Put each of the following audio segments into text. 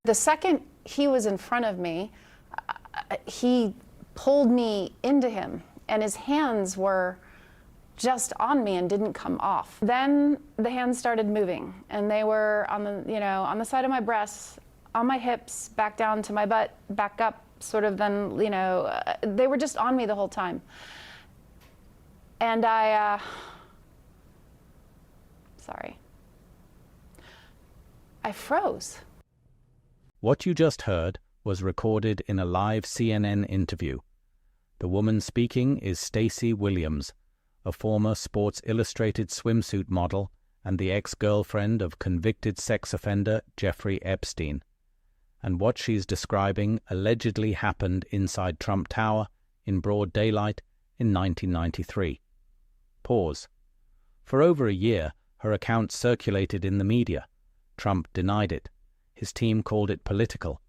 The second he was in front of me, he pulled me into him, and his hands were just on me and didn't come off. Then the hands started moving, and they were on the side of my breasts, on my hips, back down to my butt, back up, sort of. Then they were just on me the whole time, and I froze. What you just heard was recorded in a live CNN interview. The woman speaking is Stacey Williams, a former Sports Illustrated swimsuit model and the ex-girlfriend of convicted sex offender Jeffrey Epstein. And what she's describing allegedly happened inside Trump Tower in broad daylight in 1993. Pause. For over a year, her account circulated in the media. Trump denied it. His team called it political.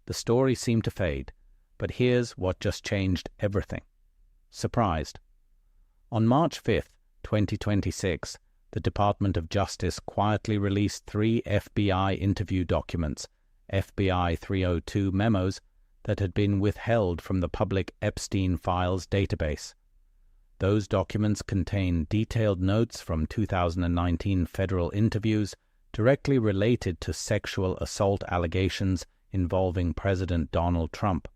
The story seemed to fade, but here's what just changed everything. Surprised. On March 5, 2026, the Department of Justice quietly released 3 FBI interview documents, FBI 302 memos, that had been withheld from the public Epstein files database. Those documents contain detailed notes from 2019 federal interviews directly related to sexual assault allegations involving President Donald Trump.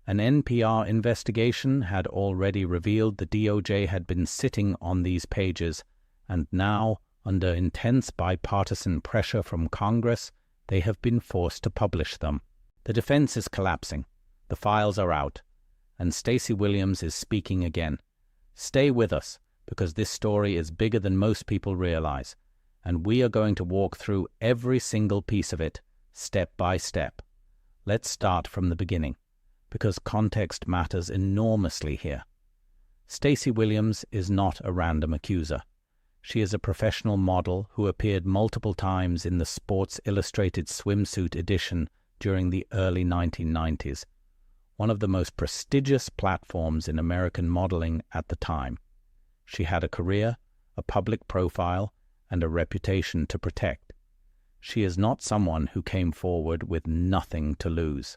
An NPR investigation had already revealed the DOJ had been sitting on these pages, and now, under intense bipartisan pressure from Congress, they have been forced to publish them. The defense is collapsing. The files are out. And Stacey Williams is speaking again. Stay with us, because this story is bigger than most people realize, and we are going to walk through every single piece of it, step by step. Let's start from the beginning, because context matters enormously here. Stacey Williams is not a random accuser. She is a professional model who appeared multiple times in the Sports Illustrated swimsuit edition during the early 1990s, one of the most prestigious platforms in American modeling at the time. She had a career, a public profile, and a reputation to protect. She is not someone who came forward with nothing to lose.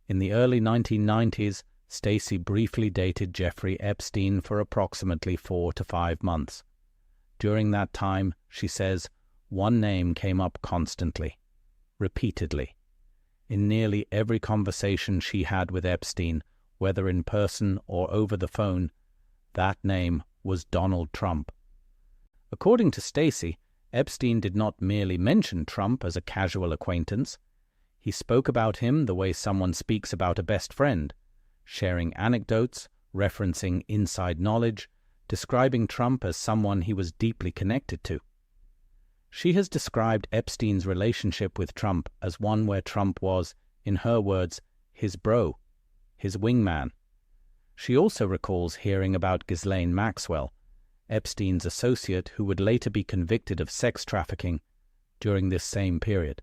In the early 1990s, Stacey briefly dated Jeffrey Epstein for approximately 4 to 5 months. During that time, she says, one name came up constantly, repeatedly. In nearly every conversation she had with Epstein, whether in person or over the phone, that name was Donald Trump. According to Stacey, Epstein did not merely mention Trump as a casual acquaintance. He spoke about him the way someone speaks about a best friend, sharing anecdotes, referencing inside knowledge, describing Trump as someone he was deeply connected to. She has described Epstein's relationship with Trump as one where Trump was, in her words, his bro, his wingman. She also recalls hearing about Ghislaine Maxwell, Epstein's associate who would later be convicted of sex trafficking during this same period.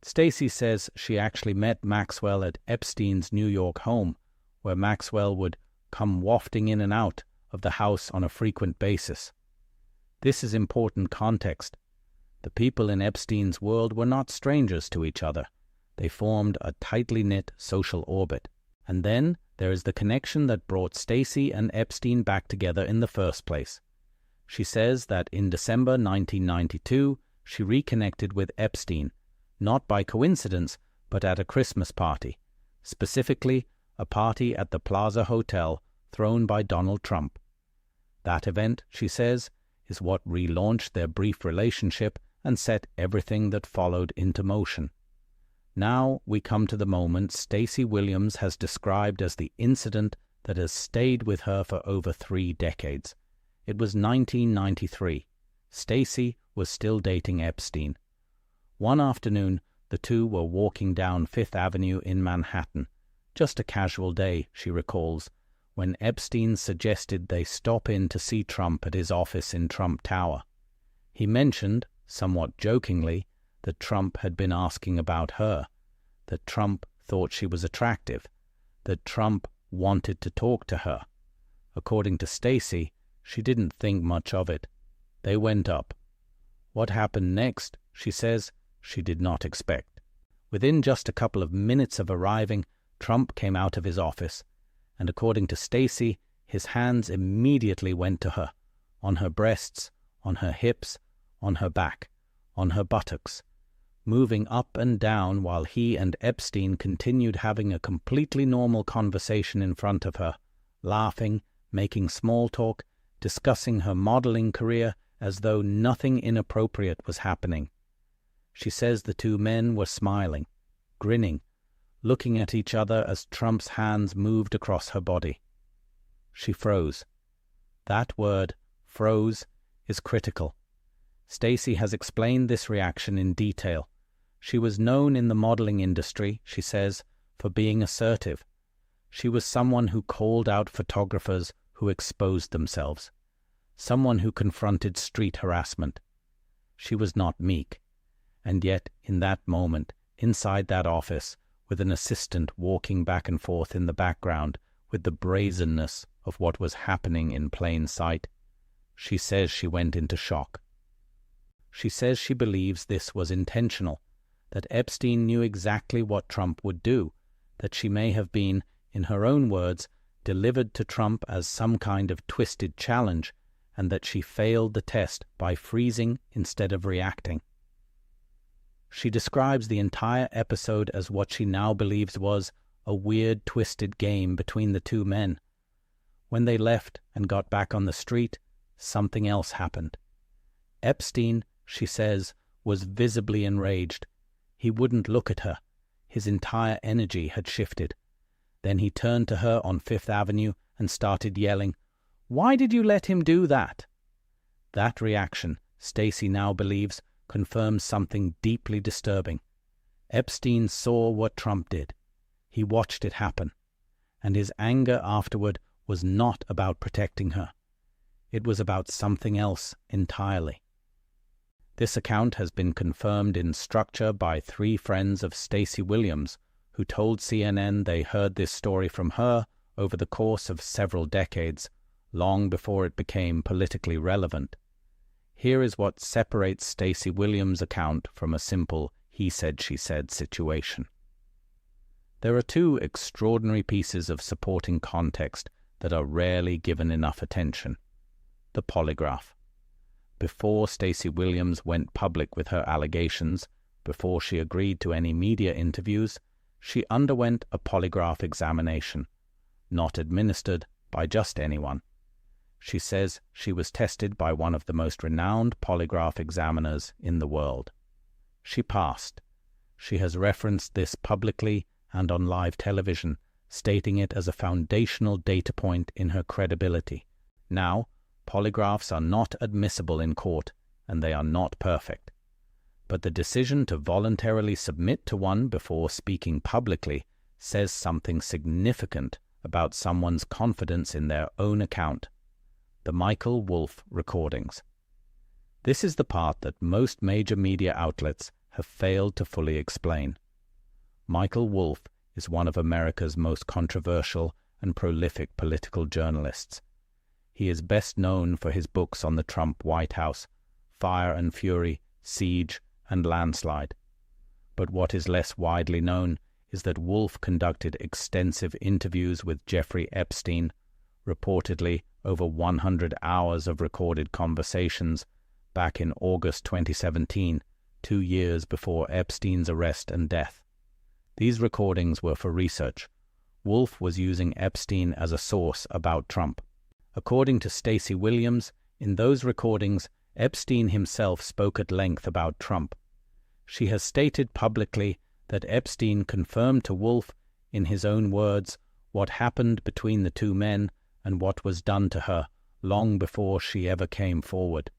Stacey says she actually met Maxwell at Epstein's New York home, where Maxwell would come wafting in and out of the house on a frequent basis. This is important context. The people in Epstein's world were not strangers to each other. They formed a tightly knit social orbit. And then there is the connection that brought Stacey and Epstein back together in the first place. She says that in December 1992, she reconnected with Epstein, not by coincidence, but at a Christmas party, specifically a party at the Plaza Hotel thrown by Donald Trump. That event, she says, is what relaunched their brief relationship and set everything that followed into motion. Now we come to the moment Stacey Williams has described as the incident that has stayed with her for over 3 decades. It was 1993. Stacey was still dating Epstein. One afternoon, the two were walking down Fifth Avenue in Manhattan. Just a casual day, she recalls, when Epstein suggested they stop in to see Trump at his office in Trump Tower. He mentioned, somewhat jokingly, that Trump had been asking about her, that Trump thought she was attractive, that Trump wanted to talk to her. According to Stacey, she didn't think much of it. They went up. What happened next, she says, she did not expect. Within just a couple of minutes of arriving, Trump came out of his office, and according to Stacey, his hands immediately went to her, on her breasts, on her hips, on her back, on her buttocks, moving up and down while he and Epstein continued having a completely normal conversation in front of her, laughing, making small talk, discussing her modeling career as though nothing inappropriate was happening. She says the two men were smiling, grinning, looking at each other as Trump's hands moved across her body. She froze. That word, froze, is critical. Stacey has explained this reaction in detail. She was known in the modeling industry, she says, for being assertive. She was someone who called out photographers who exposed themselves, someone who confronted street harassment. She was not meek. And yet, in that moment, inside that office, with an assistant walking back and forth in the background, with the brazenness of what was happening in plain sight, she says she went into shock. She says she believes this was intentional, that Epstein knew exactly what Trump would do, that she may have been, in her own words, delivered to Trump as some kind of twisted challenge, and that she failed the test by freezing instead of reacting. She describes the entire episode as what she now believes was a weird, twisted game between the two men. When they left and got back on the street, something else happened. Epstein, she says, was visibly enraged. He wouldn't look at her. His entire energy had shifted. Then he turned to her on Fifth Avenue and started yelling, "Why did you let him do that?" That reaction, Stacey now believes, confirms something deeply disturbing. Epstein saw what Trump did. He watched it happen. And his anger afterward was not about protecting her. It was about something else entirely. This account has been confirmed in structure by 3 friends of Stacy Williams, who told CNN they heard this story from her over the course of several decades, long before it became politically relevant. Here is what separates Stacy Williams' account from a simple he said, she said situation. There are 2 extraordinary pieces of supporting context that are rarely given enough attention. The polygraph. Before Stacy Williams went public with her allegations, before she agreed to any media interviews, she underwent a polygraph examination, not administered by just anyone. She says she was tested by one of the most renowned polygraph examiners in the world. She passed. She has referenced this publicly and on live television, stating it as a foundational data point in her credibility. Now, polygraphs are not admissible in court, and they are not perfect. But the decision to voluntarily submit to one before speaking publicly says something significant about someone's confidence in their own account. The Michael Wolff recordings. This is the part that most major media outlets have failed to fully explain. Michael Wolff is one of America's most controversial and prolific political journalists. He is best known for his books on the Trump White House, Fire and Fury, Siege, and Landslide. But what is less widely known is that Wolff conducted extensive interviews with Jeffrey Epstein, reportedly over 100 hours of recorded conversations, back in August 2017, 2 years before Epstein's arrest and death. These recordings were for research. Wolff was using Epstein as a source about Trump. According to Stacy Williams, in those recordings, Epstein himself spoke at length about Trump. She has stated publicly that Epstein confirmed to Wolff, in his own words, what happened between the 2 men and what was done to her long before she ever came forward.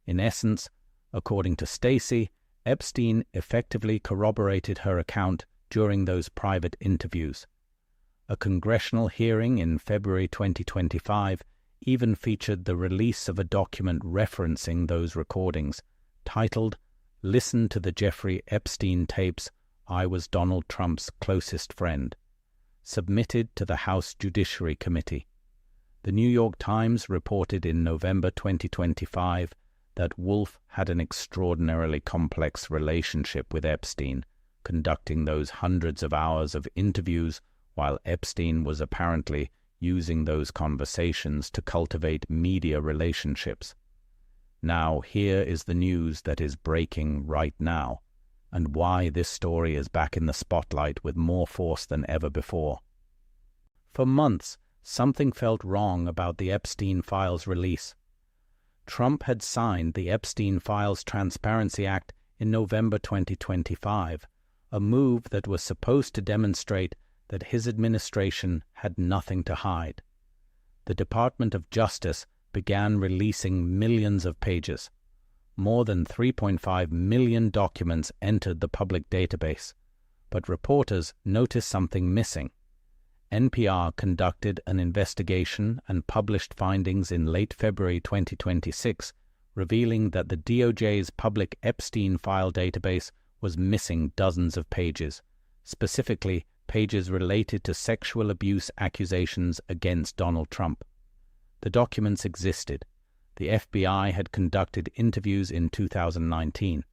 In essence, according to Stacey, Epstein effectively corroborated her account during those private interviews. A congressional hearing in February 2025 even featured the release of a document referencing those recordings, titled, "Listen to the Jeffrey Epstein tapes, I was Donald Trump's closest friend," submitted to the House Judiciary Committee. The New York Times reported in November 2025 that Wolff had an extraordinarily complex relationship with Epstein, conducting those hundreds of hours of interviews while Epstein was apparently using those conversations to cultivate media relationships. Now here is the news that is breaking right now, and why this story is back in the spotlight with more force than ever before. For months, something felt wrong about the Epstein files release. Trump had signed the Epstein Files Transparency Act in November 2025, a move that was supposed to demonstrate that his administration had nothing to hide. The Department of Justice began releasing millions of pages. More than 3.5 million documents entered the public database, but reporters noticed something missing. NPR conducted an investigation and published findings in late February 2026, revealing that the DOJ's public Epstein file database was missing dozens of pages, specifically pages related to sexual abuse accusations against Donald Trump. The documents existed. The FBI had conducted interviews in 2019.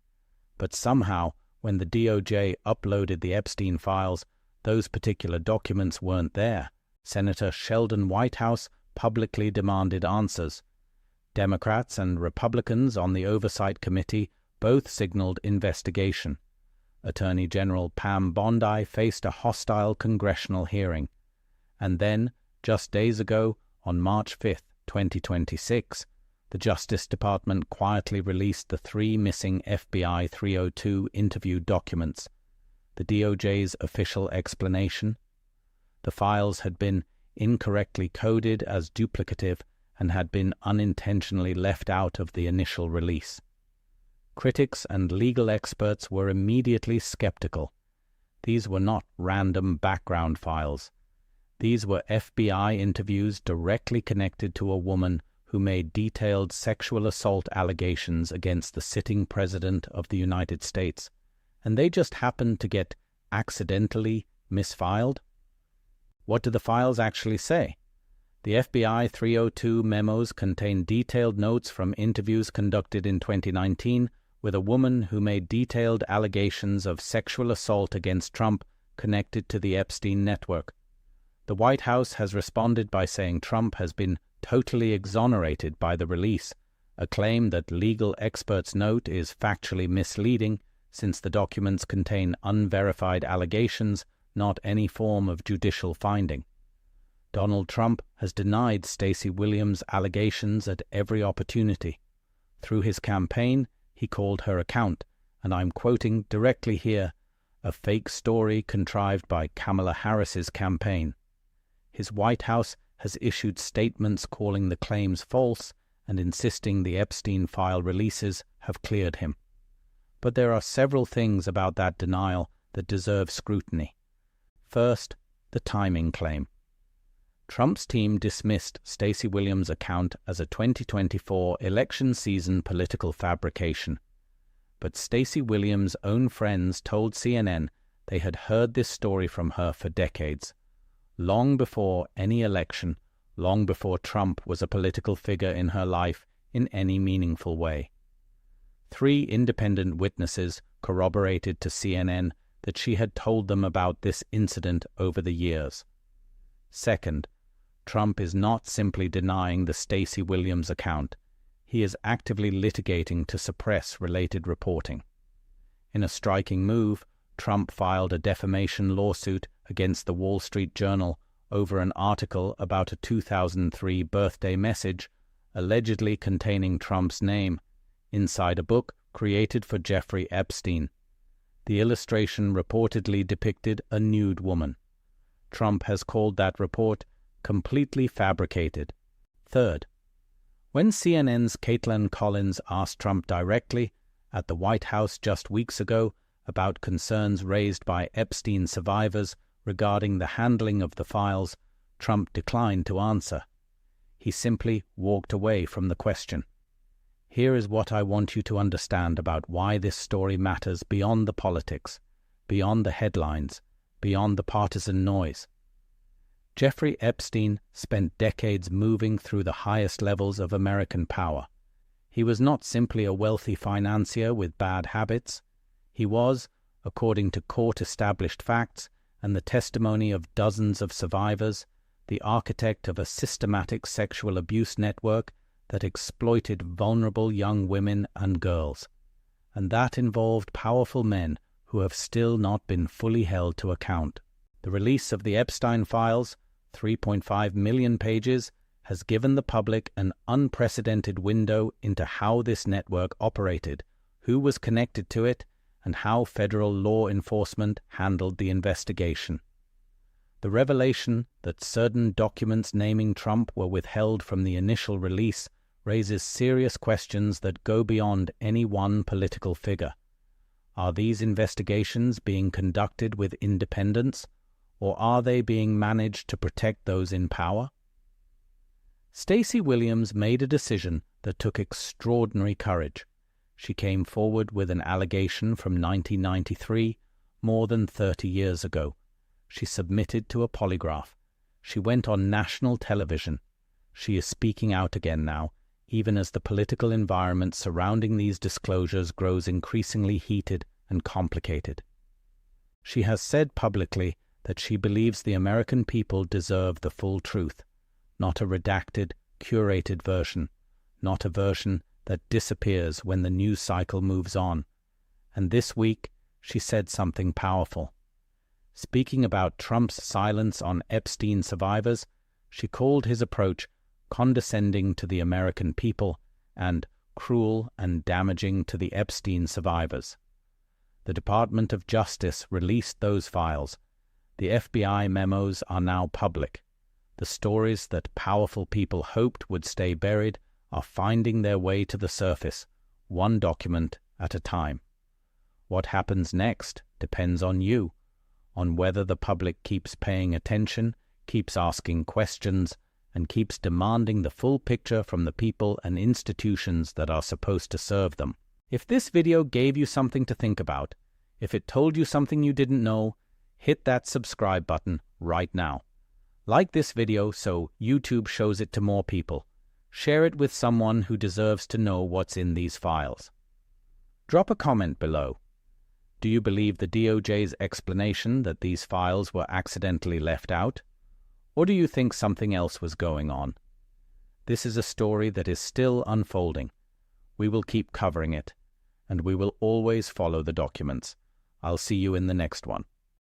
But somehow, when the DOJ uploaded the Epstein files, those particular documents weren't there. Senator Sheldon Whitehouse publicly demanded answers. Democrats and Republicans on the Oversight Committee both signaled investigation. Attorney General Pam Bondi faced a hostile congressional hearing. And then, just days ago, on March 5, 2026, the Justice Department quietly released the 3 missing FBI 302 interview documents. The DOJ's official explanation: the files had been incorrectly coded as duplicative and had been unintentionally left out of the initial release. Critics and legal experts were immediately skeptical. These were not random background files. These were FBI interviews directly connected to a woman who made detailed sexual assault allegations against the sitting President of the United States, and they just happened to get accidentally misfiled? What do the files actually say? The FBI 302 memos contain detailed notes from interviews conducted in 2019 with a woman who made detailed allegations of sexual assault against Trump connected to the Epstein network. The White House has responded by saying Trump has been totally exonerated by the release, a claim that legal experts note is factually misleading since the documents contain unverified allegations, not any form of judicial finding. Donald Trump has denied Stacey Williams' allegations at every opportunity. Through his campaign, he called her account, and I'm quoting directly here, a fake story contrived by Kamala Harris's campaign. His White House has issued statements calling the claims false and insisting the Epstein file releases have cleared him. But there are several things about that denial that deserve scrutiny. First, the timing claim. Trump's team dismissed Stacey Williams' account as a 2024 election season political fabrication. But Stacey Williams' own friends told CNN they had heard this story from her for decades, long before any election, long before Trump was a political figure in her life in any meaningful way. 3 independent witnesses corroborated to CNN that she had told them about this incident over the years. Second, Trump is not simply denying the Stacey Williams account. He is actively litigating to suppress related reporting. In a striking move, Trump filed a defamation lawsuit against the Wall Street Journal over an article about a 2003 birthday message allegedly containing Trump's name inside a book created for Jeffrey Epstein. The illustration reportedly depicted a nude woman. Trump has called that report completely fabricated. Third, when CNN's Caitlin Collins asked Trump directly at the White House just weeks ago about concerns raised by Epstein survivors regarding the handling of the files, Trump declined to answer. He simply walked away from the question. Here is what I want you to understand about why this story matters beyond the politics, beyond the headlines, beyond the partisan noise. Jeffrey Epstein spent decades moving through the highest levels of American power. He was not simply a wealthy financier with bad habits. He was, According to court-established facts and the testimony of dozens of survivors, the architect of a systematic sexual abuse network that exploited vulnerable young women and girls. And that involved powerful men who have still not been fully held to account. The release of the Epstein files, 3.5 million pages, has given the public an unprecedented window into how this network operated, who was connected to it, and how federal law enforcement handled the investigation. The revelation that certain documents naming Trump were withheld from the initial release raises serious questions that go beyond any one political figure. Are these investigations being conducted with independence, or are they being managed to protect those in power? Stacey Williams made a decision that took extraordinary courage. She came forward with an allegation from 1993, more than 30 years ago. She submitted to a polygraph. She went on national television. She is speaking out again now, even as the political environment surrounding these disclosures grows increasingly heated and complicated. She has said publicly that she believes the American people deserve the full truth, not a redacted, curated version, not a version that disappears when the news cycle moves on. And this week, she said something powerful. Speaking about Trump's silence on Epstein survivors, she called his approach condescending to the American people and cruel and damaging to the Epstein survivors. The Department of Justice released those files. The FBI memos are now public. The stories that powerful people hoped would stay buried are finding their way to the surface, one document at a time. What happens next depends on you, on whether the public keeps paying attention, keeps asking questions, and keeps demanding the full picture from the people and institutions that are supposed to serve them. If this video gave you something to think about, if it told you something you didn't know, hit that subscribe button right now. Like this video so YouTube shows it to more people. Share it with someone who deserves to know what's in these files. Drop a comment below. Do you believe the DOJ's explanation that these files were accidentally left out? Or do you think something else was going on? This is a story that is still unfolding. We will keep covering it, and we will always follow the documents. I'll see you in the next one.